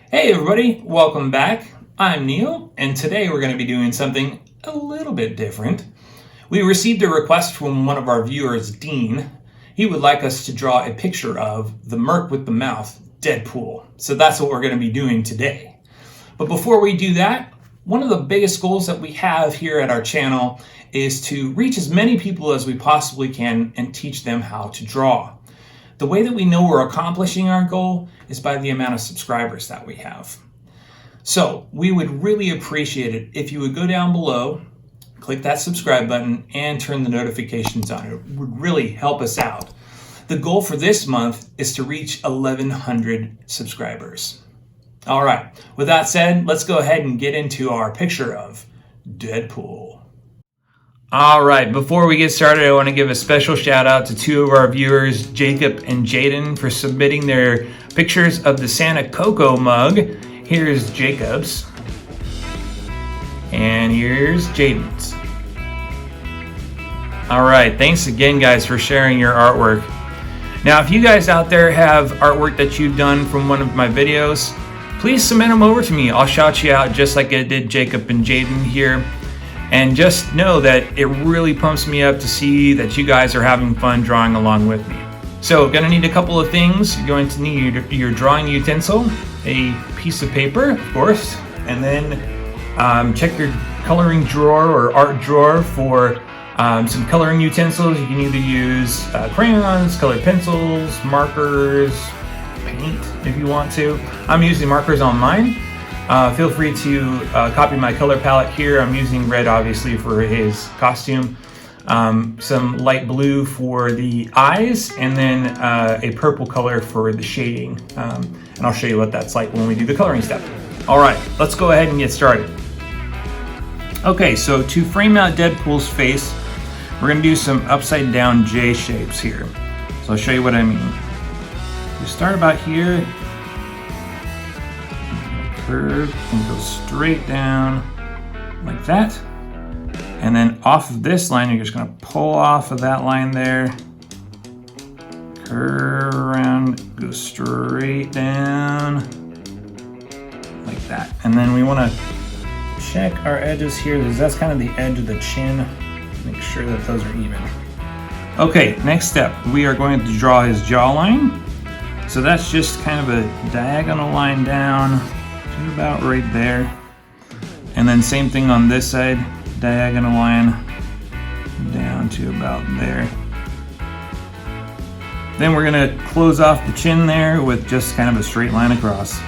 Hey everybody, welcome back. I'm Neil, and today we're going to be doing something a little bit different. We received a request from one of our viewers, Dean. He would like us to draw a picture of the merc with the mouth, Deadpool. So that's what we're going to be doing today. But before we do that, one of the biggest goals that we have here at our channel is to reach as many people as we possibly can and teach them how to draw. The way that we know we're accomplishing our goal is by the amount of subscribers that we have. So we would really appreciate it if you would go down below, click that subscribe button, and turn the notifications on. It would really help us out. The goal for this month is to reach 1,100 subscribers. All right, with that said, let's go ahead and get into our picture of Deadpool. All right, before we get started, I want to give a special shout out to two of our viewers, Jacob and Jaden, for submitting their pictures of the Santa Cocoa mug. Here's Jacob's, and here's Jaden's. All right, thanks again, guys, for sharing your artwork. Now, if you guys out there have artwork that you've done from one of my videos, please submit them over to me. I'll shout you out just like I did Jacob and Jaden here. And just know that it really pumps me up to see that you guys are having fun drawing along with me. So, gonna need a couple of things. You're going to need your drawing utensil, a piece of paper, of course, and then check your coloring drawer or art drawer for some coloring utensils. You can either use crayons, colored pencils, markers, paint if you want to. I'm using markers on mine. Feel free to copy my color palette here. I'm using red, obviously, for his costume. Some light blue for the eyes, and then a purple color for the shading. And I'll show you what that's like when we do the coloring step. All right, let's go ahead and get started. Okay, so to frame out Deadpool's face, we're gonna do some upside down J shapes here. So I'll show you what I mean. We start about here, curve and go straight down like that, and then off of this line you're just going to pull off of that line there, curve around, go straight down like that. And then we want to check our edges here because that's kind of the edge of the chin. Make sure that those are even. Okay, next step, we are going to draw his jawline. So that's just kind of a diagonal line down about right there, and then same thing on this side, diagonal line down to about there. Then we're going to close off the chin there with just kind of a straight line across.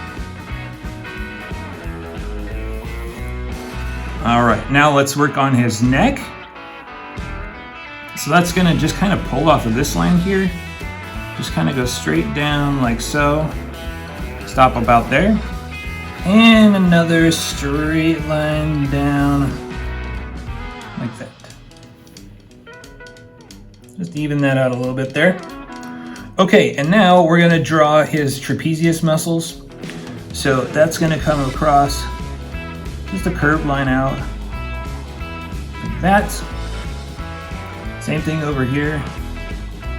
All right, now let's work on his neck. So that's going to just kind of pull off of this line here, just kind of go straight down like so, stop about there. And another straight line down like that. Just even that out a little bit there. Okay, and now we're going to draw his trapezius muscles. So that's going to come across just a curved line out like that. Same thing over here,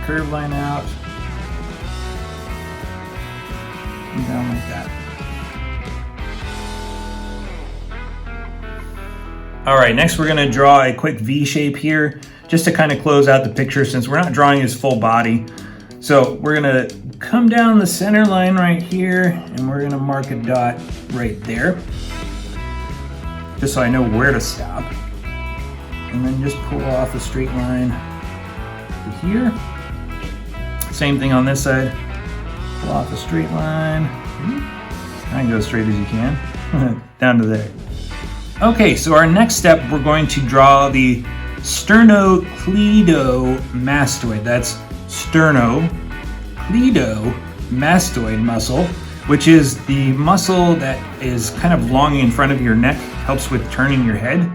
curved line out and down like that. All right, next we're gonna draw a quick V shape here, just to kind of close out the picture since we're not drawing his full body. So we're gonna come down the center line right here, and we're gonna mark a dot right there, just so I know where to stop. And then just pull off a straight line to here. Same thing on this side, pull off a straight line. Try and go as straight as you can, down to there. Okay, so our next step, we're going to draw the sternocleidomastoid. That's sternocleidomastoid muscle, which is the muscle that is kind of long in front of your neck, helps with turning your head.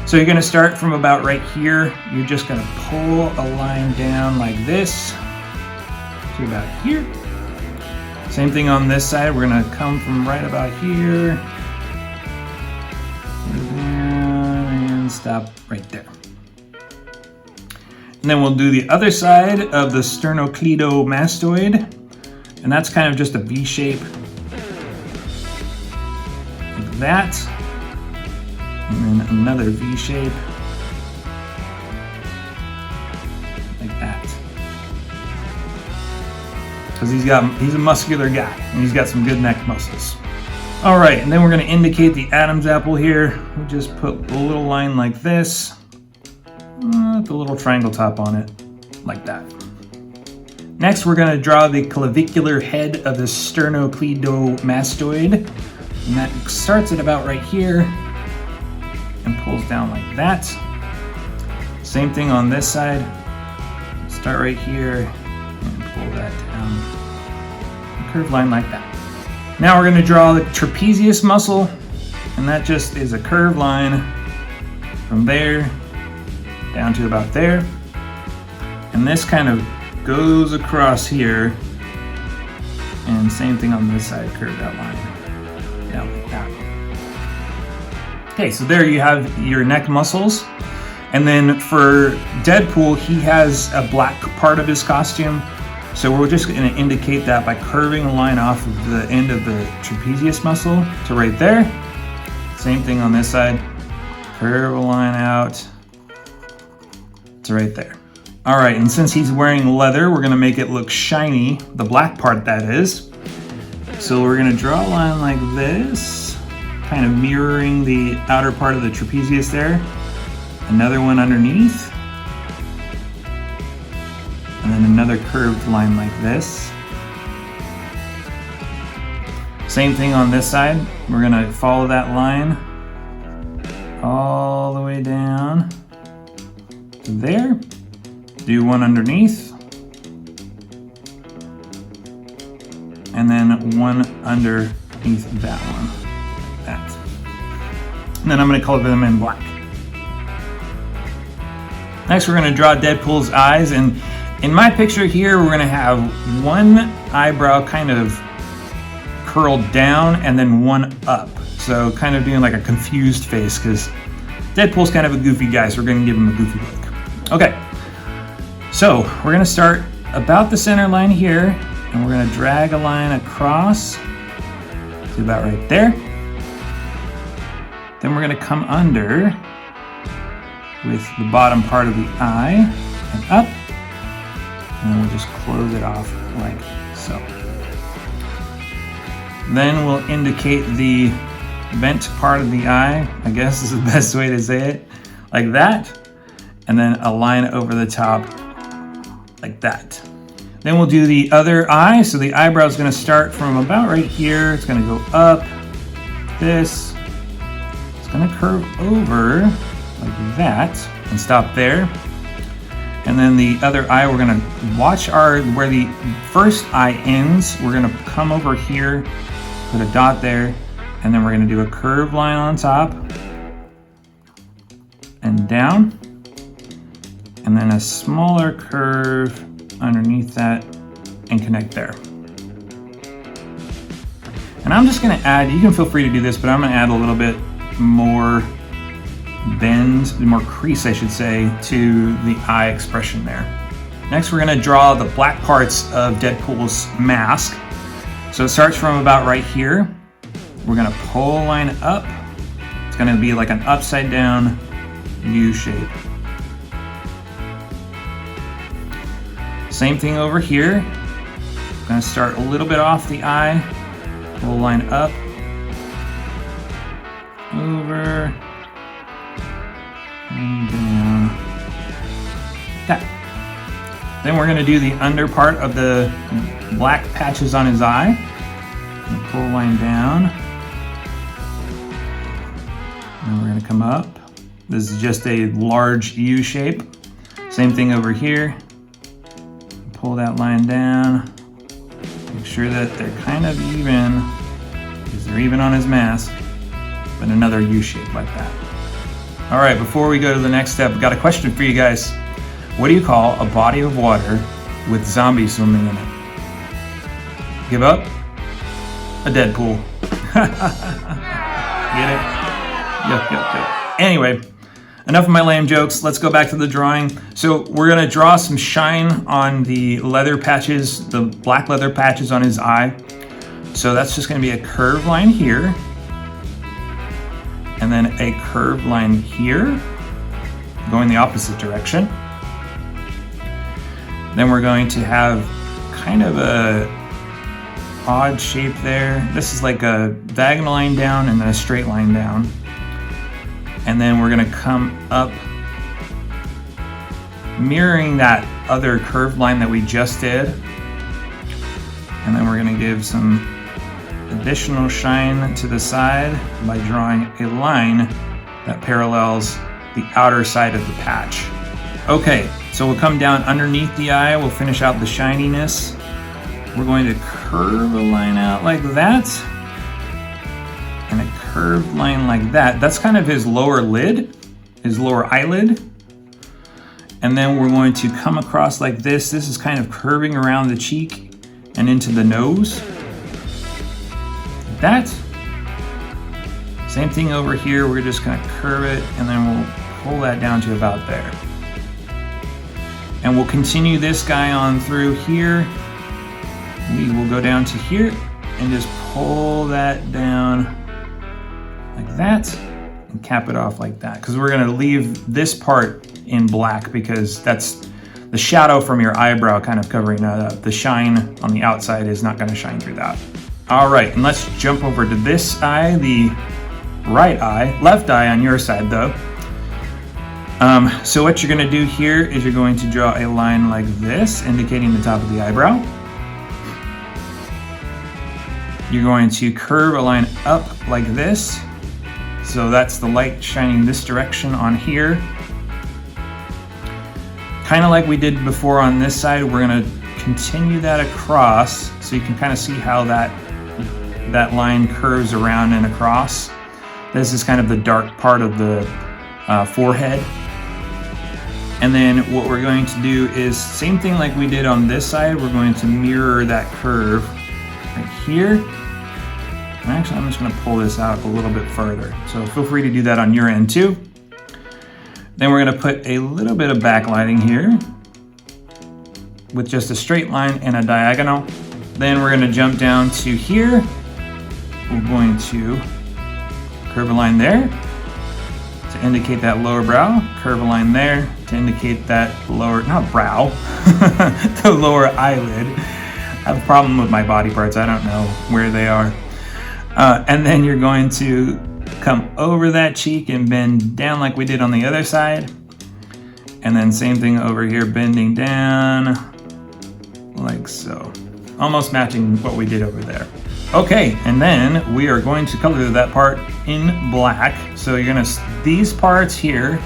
So you're going to start from about right here. You're just going to pull a line down like this to about here. Same thing on this side. We're going to come from right about here and stop right there. And then we'll do the other side of the sternocleidomastoid, and that's kind of just a V shape. that. And then another V shape. Like that. Because he's a muscular guy and he's got some good neck muscles. All right, and then we're going to indicate the Adam's apple here. We just put a little line like this, with a little triangle top on it, like that. Next, we're going to draw the clavicular head of the sternocleidomastoid, and that starts at about right here and pulls down like that. Same thing on this side. Start right here and pull that down. A curved line like that. Now we're going to draw the trapezius muscle, and that just is a curved line from there down to about there. And this kind of goes across here, and same thing on this side, curve that line down like that. Okay, so there you have your neck muscles. And then for Deadpool, he has a black part of his costume. So we're just going to indicate that by curving a line off of the end of the trapezius muscle to right there. Same thing on this side. Curve a line out to right there. All right, and since he's wearing leather, we're going to make it look shiny, the black part that is. So we're going to draw a line like this, kind of mirroring the outer part of the trapezius there. Another one underneath. And then another curved line like this. Same thing on this side. We're going to follow that line all the way down to there. Do one underneath. And then one underneath that one. Like that. And then I'm going to color them in black. Next, we're going to draw Deadpool's eyes, and in my picture here, we're going to have one eyebrow kind of curled down and then one up. So kind of doing like a confused face, because Deadpool's kind of a goofy guy, so we're going to give him a goofy look. Okay, so we're going to start about the center line here, and we're going to drag a line across to about right there. Then we're going to come under with the bottom part of the eye and up, and then we'll just close it off like so. Then we'll indicate the bent part of the eye, I guess is the best way to say it, like that, and then a line over the top like that. Then we'll do the other eye. So the eyebrow is going to start from about right here. It's going to go up, this, it's going to curve over like that and stop there. And then the other eye, we're going to watch where the first eye ends. We're going to come over here, put a dot there, and then we're going to do a curved line on top and down, and then a smaller curve underneath that and connect there. And I'm just going to add, you can feel free to do this, but I'm going to add a little bit more bend, more crease I should say, to the eye expression there. Next we're going to draw the black parts of Deadpool's mask. So it starts from about right here. We're going to pull a line up. It's going to be like an upside down U shape. Same thing over here. I'm going to start a little bit off the eye, pull a line up, over, and down. That. Then we're going to do the under part of the black patches on his eye. Pull a line down. And we're going to come up. This is just a large U shape. Same thing over here. Pull that line down. Make sure that they're kind of even, because they're even on his mask. But another U shape like that. All right, before we go to the next step, I've got a question for you guys. What do you call a body of water with zombies swimming in it? Give up? A Deadpool. Get it? Yep. Anyway, enough of my lame jokes. Let's go back to the drawing. So we're gonna draw some shine on the leather patches, the black leather patches on his eye. So that's just gonna be a curved line here. and then a curved line here, going the opposite direction. Then we're going to have kind of a odd shape there. This is like a diagonal line down and then a straight line down. And then we're gonna come up, mirroring that other curved line that we just did. And then we're gonna give some additional shine to the side by drawing a line that parallels the outer side of the patch. Okay, so we'll come down underneath the eye, we'll finish out the shininess. We're going to curve a line out like that, and a curved line like that. That's kind of his lower lid, his lower eyelid. And then we're going to come across like this. This is kind of curving around the cheek and into the nose. Like that. Same thing over here. We're just gonna curve it and then we'll pull that down to about there. And we'll continue this guy on through here. We will go down to here and just pull that down like that and cap it off like that. Because we're gonna leave this part in black because that's the shadow from your eyebrow kind of covering that up. The shine on the outside is not gonna shine through that. All right, and let's jump over to this eye, the right eye, left eye on your side though. So what you're gonna do here is you're going to draw a line like this, indicating the top of the eyebrow. You're going to curve a line up like this. So that's the light shining this direction on here. Kind of like we did before on this side, we're gonna continue that across so you can kind of see how that line curves around and across. This is kind of the dark part of the forehead. And then what we're going to do is same thing like we did on this side, we're going to mirror that curve right here. And actually, I'm just gonna pull this out a little bit further. So feel free to do that on your end too. Then we're gonna put a little bit of backlighting here with just a straight line and a diagonal. Then we're gonna jump down to here. We're going to curve a line there to indicate that lower brow, curve a line there to indicate that lower, not brow, the lower eyelid. I have a problem with my body parts, I don't know where they are. And then you're going to come over that cheek and bend down like we did on the other side. And then same thing over here, bending down like so. Almost matching what we did over there. Okay, and then we are going to color that part in black. So you're gonna, these parts here,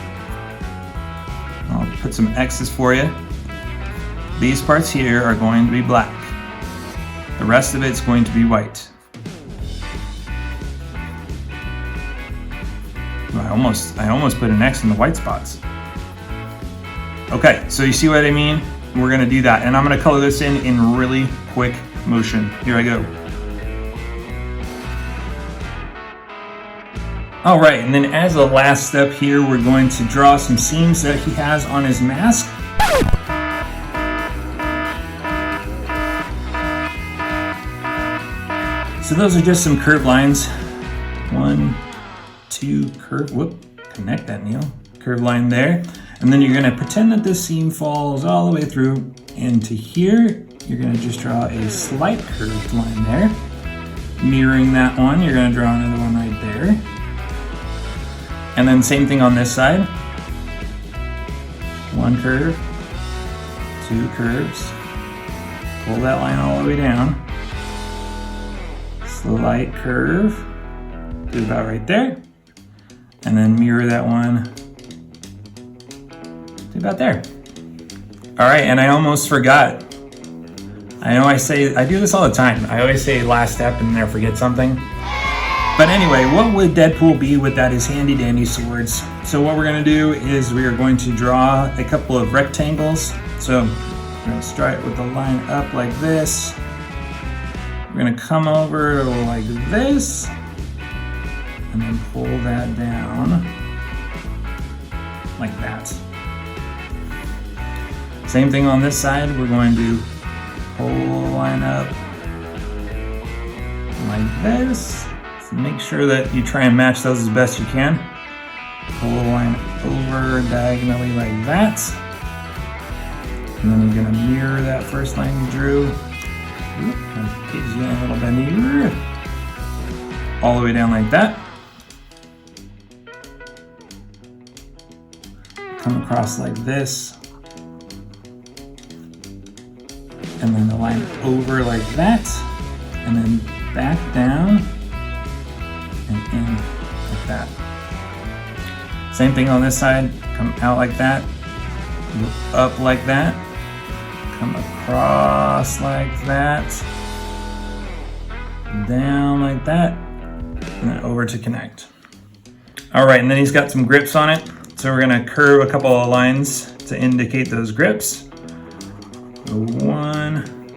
I'll put some X's for you. These parts here are going to be black. The rest of it's going to be white. I almost put an X in the white spots. Okay, so you see what I mean? We're gonna do that, and I'm gonna color this in really quick motion. Here I go. All right, and then as a last step here, we're going to draw some seams that he has on his mask. So those are just some curved lines. 1, 2, curve, whoop, connect that, Neil. Curved line there. And then you're gonna pretend that this seam falls all the way through into here. You're gonna just draw a slight curved line there. Mirroring that one, you're gonna draw another one right there. And then same thing on this side. 1 curve, 2 curves. Pull that line all the way down. Slight curve, do about right there. And then mirror that one to about there. All right, and I almost forgot. I know I do this all the time. I always say last step and then I forget something. But anyway, what would Deadpool be without his handy dandy swords? So what we're gonna do is we are going to draw a couple of rectangles. So we're gonna start with the line up like this. We're gonna come over like this and then pull that down like that. Same thing on this side. We're going to pull the line up like this. So make sure that you try and match those as best you can. Pull the line over diagonally like that. And then you're gonna mirror that first line you drew. Gives you a little bend all the way down like that. Come across like this. And then the line over like that. And then back down and in like that. Same thing on this side. Come out like that. Go up like that. Come across like that. Down like that. And then over to connect. All right, and then he's got some grips on it. So we're gonna curve a couple of lines to indicate those grips. 1,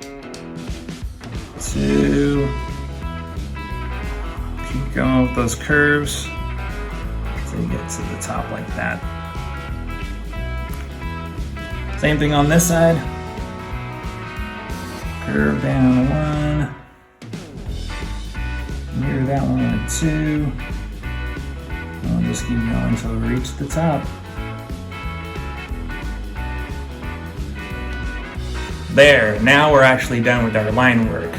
2. Keep going with those curves until you get to the top like that. Same thing on this side. Curve down 1. Mirror that one with 2. And we'll just keep going until we reach the top. There, now we're actually done with our line work.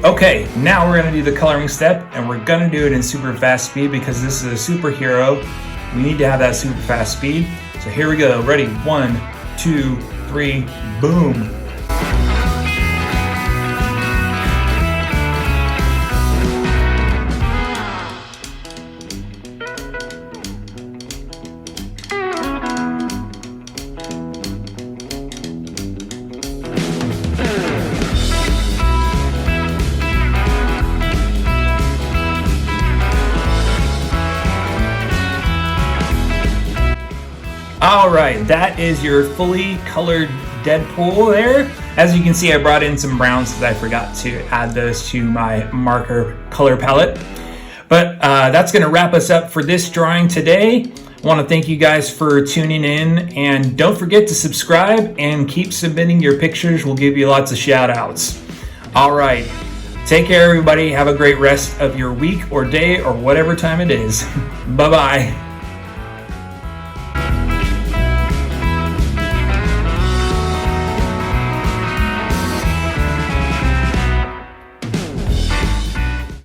Okay, now we're gonna do the coloring step, and we're gonna do it in super fast speed because this is a superhero. We need to have that super fast speed. So here we go, ready? 1, 2, 3, boom. All right, that is your fully colored Deadpool there. As you can see, I brought in some browns because I forgot to add those to my marker color palette. But that's gonna wrap us up for this drawing today. I wanna thank you guys for tuning in, and don't forget to subscribe and keep submitting your pictures. We'll give you lots of shout outs. All right, take care everybody. Have a great rest of your week or day or whatever time it is. Bye-bye.